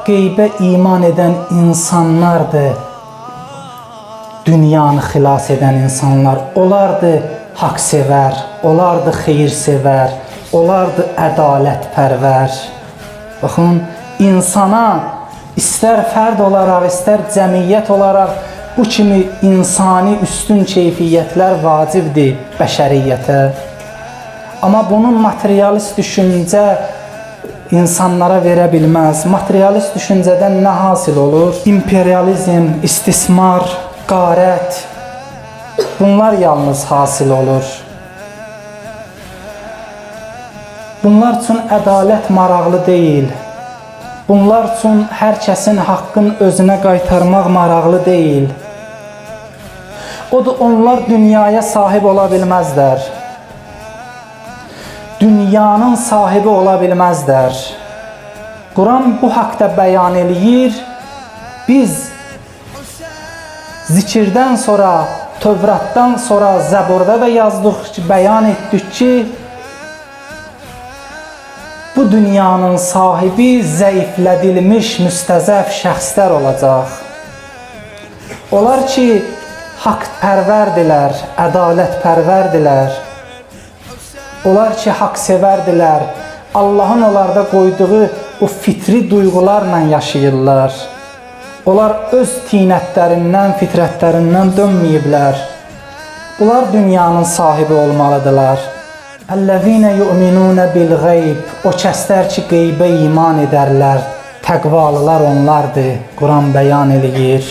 qeybə iman edən insanlardır dünyanı xilas edən insanlar. Onlardır haqsevər, onlardır xeyirsevər, onlardır ədalətpərvər. Baxın, insana istər fərd olaraq, istər cəmiyyət olaraq bu kimi insani üstün keyfiyyətlər vacibdir bəşəriyyətə. Amma bunun materialist düşüncə insanlara verə bilməz. Materialist düşüncədən nə hasil olur? İmperializm, istismar, qarət, bunlar yalnız hasil olur. Bunlar üçün ədalət maraqlı deyil. Bunlar üçün hər kəsin haqqını özünə qaytarmaq maraqlı deyil. Odur, onlar dünyaya sahib ola bilməzlər. Dünyanın sahibi ola bilməzlər. Quran bu haqda bəyan eləyir. Biz zikirdən sonra, Tövratdan sonra Zəburda da yazdıq, bəyan etdik ki, bu dünyanın sahibi zəiflədilmiş, müstəzəf şəxslər olacaq. Onlar ki, haqpərvərdilər, ədalətpərvərdilər. Onlar ki, haqsevərdilər. Allahın onlarda qoyduğu o fitri duyğularla yaşayırlar. Onlar öz tinətlərindən, fitrətlərindən dönməyiblər. Bunlar dünyanın sahibi olmalıdırlar. Əl-ləzīnə yu'minunə bil-ğeyb. O kəslər ki, qeybə iman edərlər. Təqvalılar onlardır. Quran bəyan eləyir.